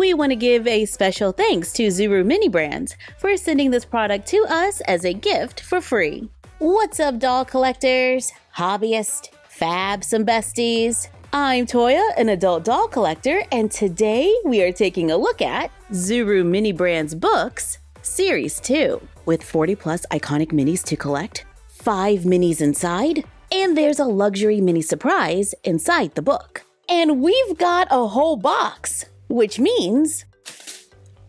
We want to give a special thanks to Zuru Mini Brands for sending this product to us as a gift for free. What's up, doll collectors, hobbyists, fabs, and besties? I'm Toya, an adult doll collector, and today we are taking a look at Zuru Mini Brands Books Series 2 with 40 plus iconic minis to collect, 5 minis inside, and there's a luxury mini surprise inside the book. And we've got a whole box, which means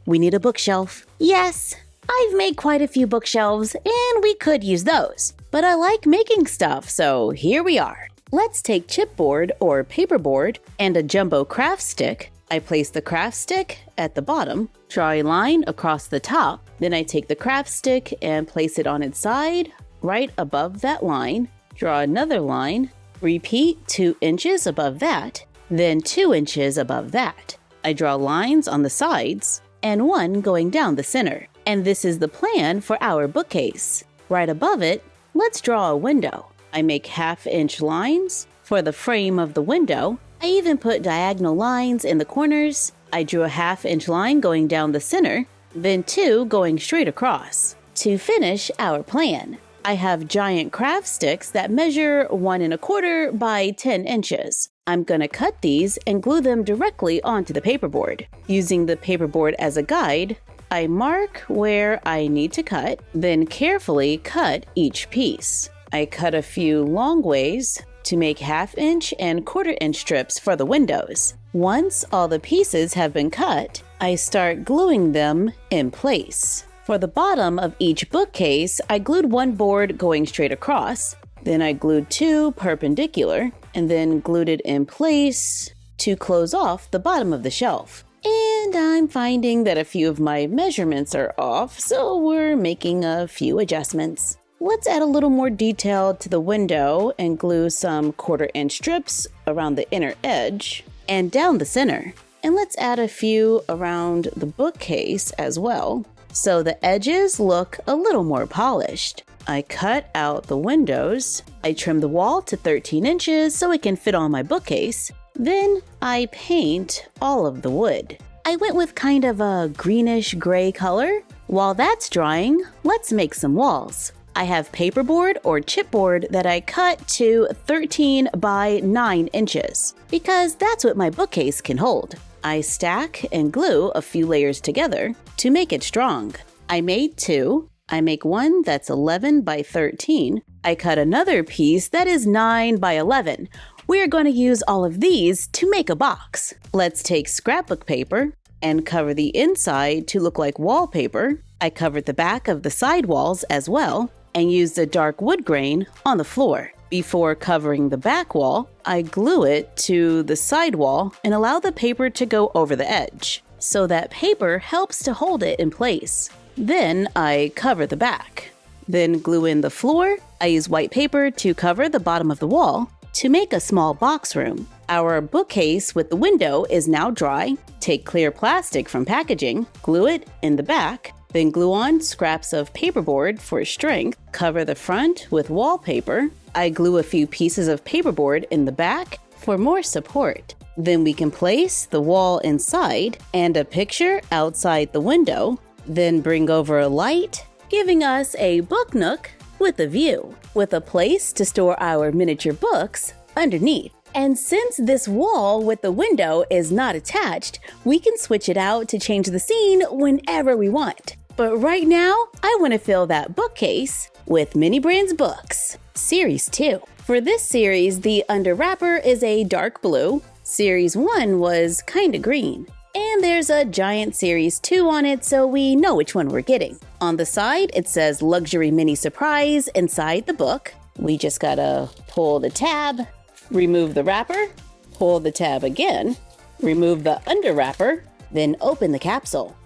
we need a bookshelf. Yes, I've made quite a few bookshelves and we could use those, but I like making stuff, so here we are. Let's take chipboard or paperboard and a jumbo craft stick. I place the craft stick at the bottom, draw a line across the top, then I take the craft stick and place it on its side, right above that line, draw another line, repeat 2 inches above that, then 2 inches above that. I draw lines on the sides and one going down the center. And this is the plan for our bookcase. Right above it, let's draw a window. I make 1/2 inch lines for the frame of the window. I even put diagonal lines in the corners. I drew a 1/2 inch line going down the center, then 2 going straight across. To finish our plan, I have giant craft sticks that measure 1 1/4 by 10 inches. I'm gonna cut these and glue them directly onto the paperboard. Using the paperboard as a guide, I mark where I need to cut, then carefully cut each piece. I cut a few long ways to make 1/2 inch and 1/4 inch strips for the windows. Once all the pieces have been cut, I start gluing them in place. For the bottom of each bookcase, I glued 1 board going straight across, then I glued 2 perpendicular, and then glued it in place to close off the bottom of the shelf. And I'm finding that a few of my measurements are off, so we're making a few adjustments. Let's add a little more detail to the window and glue some 1/4 inch strips around the inner edge and down the center. And let's add a few around the bookcase as well, so the edges look a little more polished. I cut out the windows. I trim the wall to 13 inches so it can fit on my bookcase. Then I paint all of the wood. I went with kind of a greenish gray color. While that's drying, let's make some walls. I have paperboard or chipboard that I cut to 13 by 9 inches because that's what my bookcase can hold. I stack and glue a few layers together to make it strong. I made 2. I make one that's 11 by 13. I cut another piece that is 9 by 11. We're going to use all of these to make a box. Let's take scrapbook paper and cover the inside to look like wallpaper. I covered the back of the side walls as well and used a dark wood grain on the floor. Before covering the back wall, I glue it to the side wall and allow the paper to go over the edge, so that paper helps to hold it in place. Then I cover the back. Then glue in the floor. I use white paper to cover the bottom of the wall to make a small box room. Our bookcase with the window is now dry. Take clear plastic from packaging, glue it in the back, then glue on scraps of paperboard for strength. Cover the front with wallpaper. I glue a few pieces of paperboard in the back for more support. Then we can place the wall inside and a picture outside the window. Then bring over a light, giving us a book nook with a view, with a place to store our miniature books underneath. And since this wall with the window is not attached, we can switch it out to change the scene whenever we want. But right now, I want to fill that bookcase with Mini Brands Books, Series 2. For this series, the under wrapper is a dark blue. Series 1 was kinda green. And there's a giant Series 2 on it, so we know which one we're getting. On the side, it says Luxury Mini Surprise inside the book. We just gotta pull the tab, remove the wrapper, pull the tab again, remove the under wrapper, then open the capsule,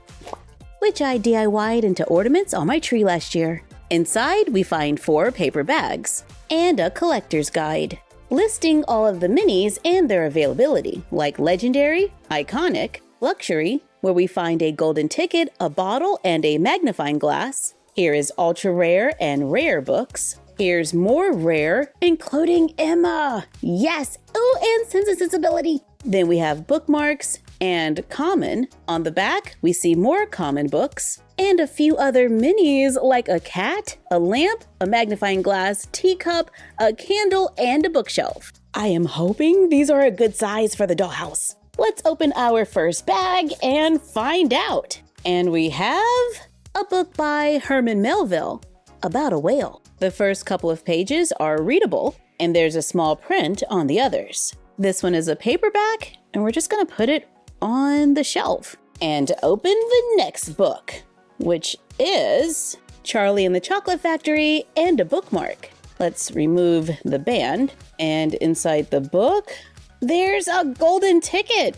which I DIY'd into ornaments on my tree last year. Inside, we find 4 paper bags and a collector's guide, listing all of the minis and their availability, like Legendary, Iconic, Luxury, where we find a golden ticket, a bottle, and a magnifying glass. Here is ultra rare and rare books. Here's more rare, including Emma. Yes! Oh, and Sense and Sensibility. Then we have bookmarks, and common. On the back, we see more common books and a few other minis like a cat, a lamp, a magnifying glass, teacup, a candle, and a bookshelf. I am hoping these are a good size for the dollhouse. Let's open our first bag and find out. And we have a book by Herman Melville about a whale. The first couple of pages are readable, and there's a small print on the others. This one is a paperback, and we're just gonna put it on the shelf. And open the next book, which is Charlie and the Chocolate Factory and a bookmark. Let's remove the band, and inside the book, there's a golden ticket,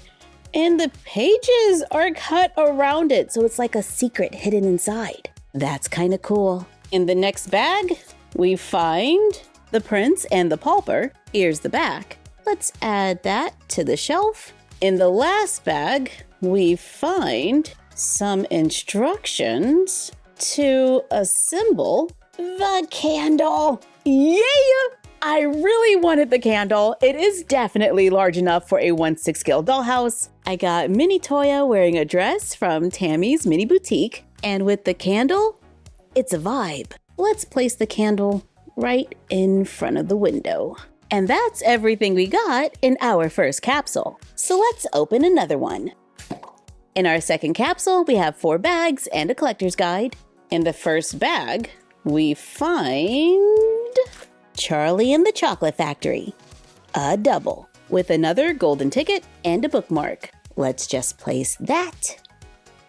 and the pages are cut around it, so it's like a secret hidden inside. That's kind of cool. In the next bag, we find the Prince and the Pauper. Here's the back. Let's add that to the shelf. In the last bag, we find some instructions to assemble the candle. Yeah! I really wanted the candle. It is definitely large enough for a 1/6 scale dollhouse. I got Mini Toya wearing a dress from Tammy's Mini Boutique. And with the candle, it's a vibe. Let's place the candle right in front of the window. And that's everything we got in our first capsule. So let's open another one. In our second capsule, we have 4 bags and a collector's guide. In the first bag, we find Charlie and the Chocolate Factory, a double, with another golden ticket and a bookmark. Let's just place that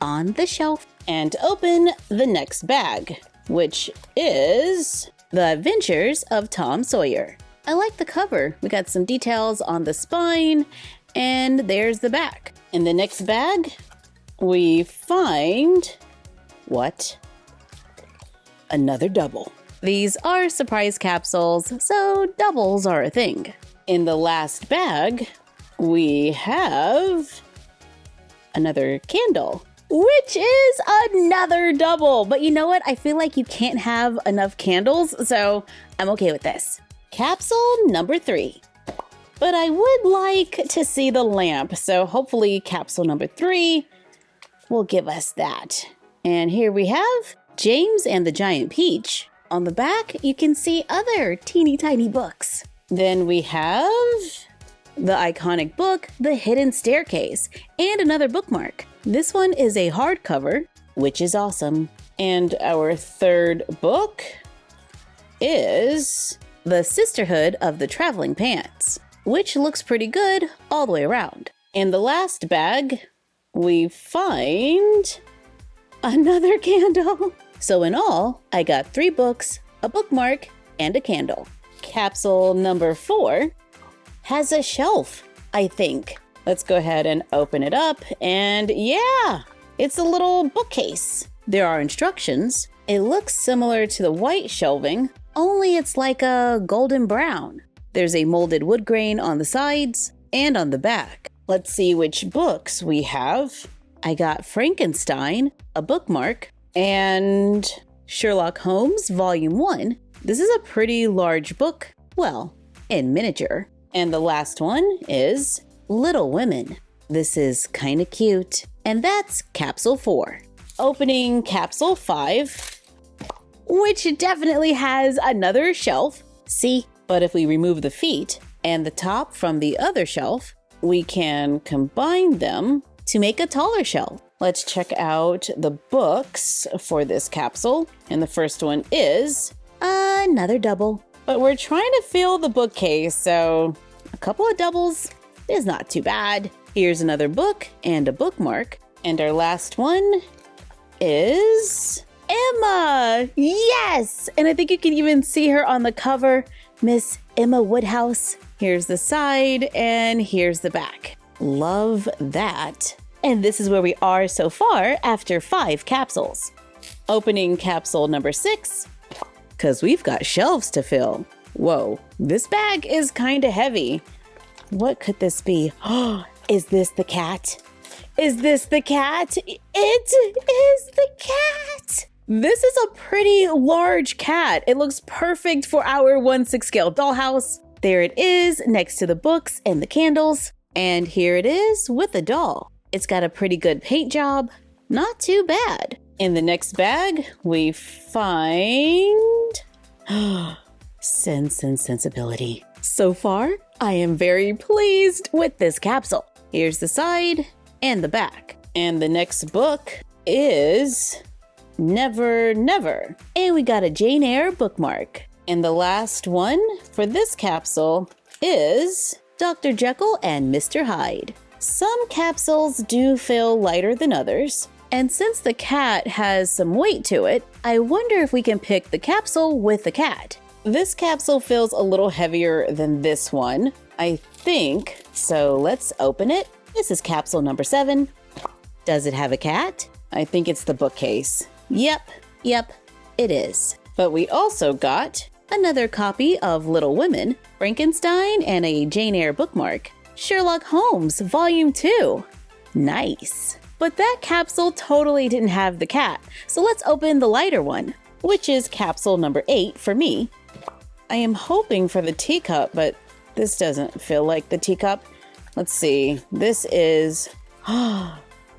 on the shelf and open the next bag, which is The Adventures of Tom Sawyer. I like the cover. We got some details on the spine, and there's the back. In the next bag, we find what? Another double. These are surprise capsules, so doubles are a thing. In the last bag, we have another candle, which is another double. But you know what? I feel like you can't have enough candles, so I'm okay with this. Capsule number 3. But I would like to see the lamp, so hopefully capsule number 3 will give us that. And here we have James and the Giant Peach. On the back, you can see other teeny tiny books. Then we have the iconic book, The Hidden Staircase, and another bookmark. This one is a hardcover, which is awesome. And our third book is The Sisterhood of the Traveling Pants, which looks pretty good all the way around. In the last bag, we find another candle. So in all, I got 3 books, a bookmark, and a candle. Capsule number 4 has a shelf, I think. Let's go ahead and open it up, and yeah, it's a little bookcase. There are instructions. It looks similar to the white shelving, only it's like a golden brown. There's a molded wood grain on the sides and on the back. Let's see which books we have. I got Frankenstein, a bookmark, and Sherlock Holmes Volume 1. This is a pretty large book, well, in miniature. And the last one is Little Women. This is kind of cute. And that's Capsule 4. Opening Capsule 5, which definitely has another shelf. See, but if we remove the feet and the top from the other shelf, we can combine them to make a taller shelf. Let's check out the books for this capsule. And the first one is another double. But we're trying to fill the bookcase, so a couple of doubles is not too bad. Here's another book and a bookmark. And our last one is Emma. Yes! And I think you can even see her on the cover, Miss Emma Woodhouse. Here's the side and here's the back. Love that. And this is where we are so far after 5 capsules. Opening capsule number 6, because we've got shelves to fill. Whoa, this bag is kind of heavy. What could this be? Oh, is this the cat? Is this the cat? It is the cat! This is a pretty large cat. It looks perfect for our 1/6 scale dollhouse. There it is next to the books and the candles. And here it is with the doll. It's got a pretty good paint job. Not too bad. In the next bag, we find Sense and Sensibility. So far, I am very pleased with this capsule. Here's the side and the back. And the next book is Never Never. And we got a Jane Eyre bookmark. And the last one for this capsule is Dr. Jekyll and Mr. Hyde. Some capsules do feel lighter than others. And since the cat has some weight to it, I wonder if we can pick the capsule with the cat. This capsule feels a little heavier than this one, I think. So let's open it. This is capsule number 7. Does it have a cat? I think it's the bookcase. Yep, it is. But we also got another copy of Little Women, Frankenstein, and a Jane Eyre bookmark. Sherlock Holmes, Volume 2. Nice. But that capsule totally didn't have the cat, so let's open the lighter one, which is capsule number 8 for me. I am hoping for the teacup, but this doesn't feel like the teacup. Let's see. This is...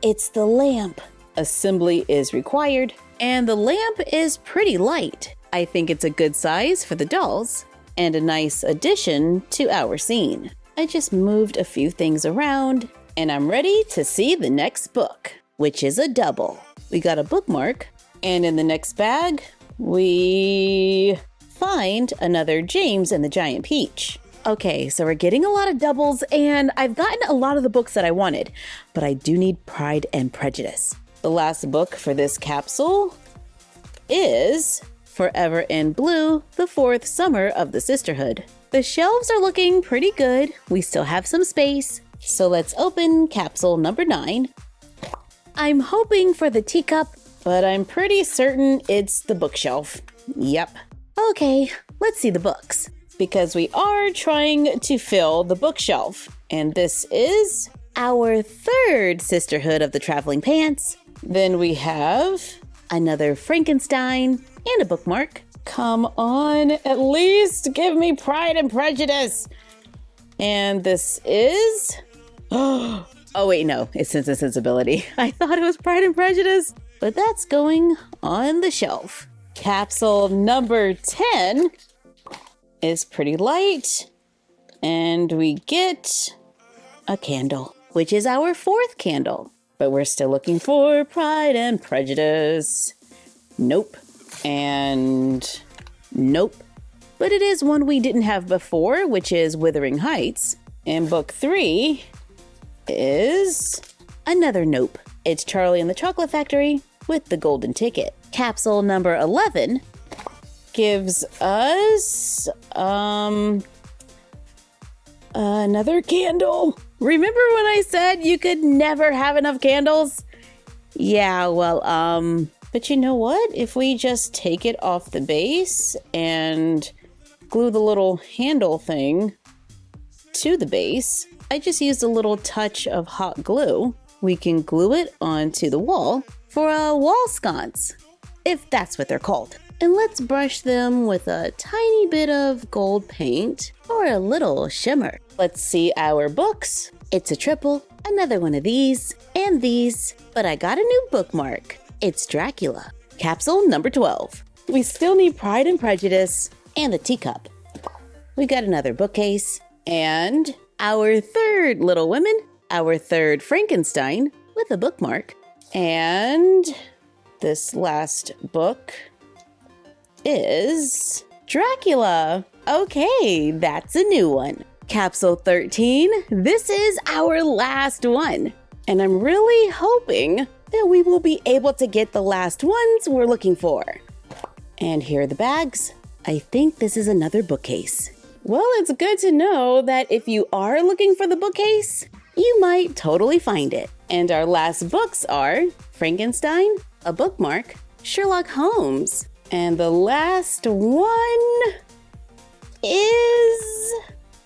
it's the lamp. Assembly is required, and the lamp is pretty light. I think it's a good size for the dolls, and a nice addition to our scene. I just moved a few things around, and I'm ready to see the next book, which is a double. We got a bookmark, and in the next bag, we find another James and the Giant Peach. Okay, so we're getting a lot of doubles, and I've gotten a lot of the books that I wanted, but I do need Pride and Prejudice. The last book for this capsule is Forever in Blue, the 4th Summer of the Sisterhood. The shelves are looking pretty good. We still have some space. So let's open capsule number 9. I'm hoping for the teacup, but I'm pretty certain it's the bookshelf. Yep. Okay, let's see the books, because we are trying to fill the bookshelf. And this is our 3rd Sisterhood of the Traveling Pants. Then we have another Frankenstein and a bookmark. Come on, at least give me Pride and Prejudice. And this is... oh wait, no, it's Sense and Sensibility. I thought it was Pride and Prejudice, but that's going on the shelf. Capsule number 10 is pretty light, and we get a candle, which is our 4th candle. But we're still looking for Pride and Prejudice. Nope. And nope. But it is one we didn't have before, which is Wuthering Heights. And book 3 is another nope. It's Charlie and the Chocolate Factory with the golden ticket. Capsule number 11 gives us another candle. Remember when I said you could never have enough candles? Yeah, well, but you know what? If we just take it off the base and glue the little handle thing to the base, I just used a little touch of hot glue. We can glue it onto the wall for a wall sconce, if that's what they're called. And let's brush them with a tiny bit of gold paint or a little shimmer. Let's see our books. It's a triple, another one of these, and these, but I got a new bookmark. It's Dracula. Capsule number 12. We still need Pride and Prejudice and a teacup. We got another bookcase, and our 3rd Little Women, our 3rd Frankenstein with a bookmark, and this last book is Dracula. Okay, that's a new one. Capsule 13, this is our last one. And I'm really hoping that we will be able to get the last ones we're looking for. And here are the bags. I think this is another bookcase. Well, it's good to know that if you are looking for the bookcase, you might totally find it. And our last books are Frankenstein, a bookmark, Sherlock Holmes, and the last one is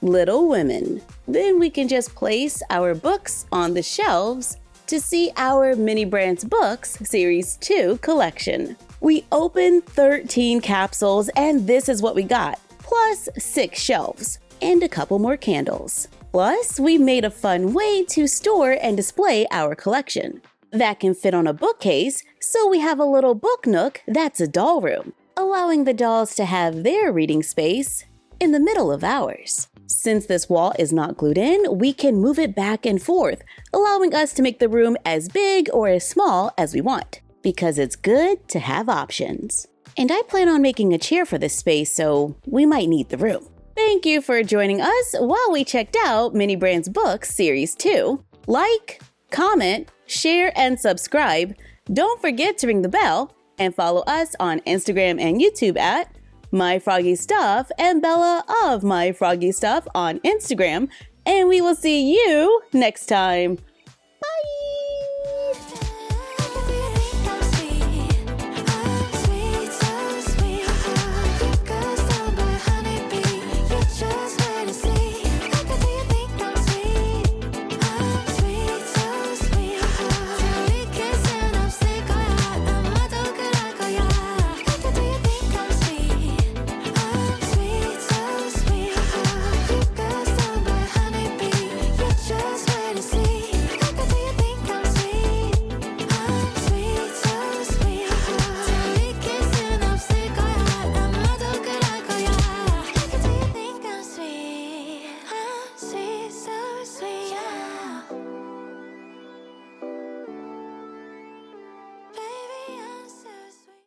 Little Women. Then we can just place our books on the shelves to see our Mini Brands Books Series 2 collection. We opened 13 capsules, and this is what we got, plus 6 shelves and a couple more candles. Plus, we made a fun way to store and display our collection that can fit on a bookcase, so we have a little book nook that's a doll room, allowing the dolls to have their reading space in the middle of ours. Since this wall is not glued in, we can move it back and forth, allowing us to make the room as big or as small as we want, because it's good to have options. And I plan on making a chair for this space, so we might need the room. Thank you for joining us while we checked out Mini Brands Books Series 2. Like, comment, share, and subscribe. Don't forget to ring the bell and follow us on Instagram and YouTube at MyFroggyStuff and Bella of MyFroggyStuff on Instagram. And we will see you next time.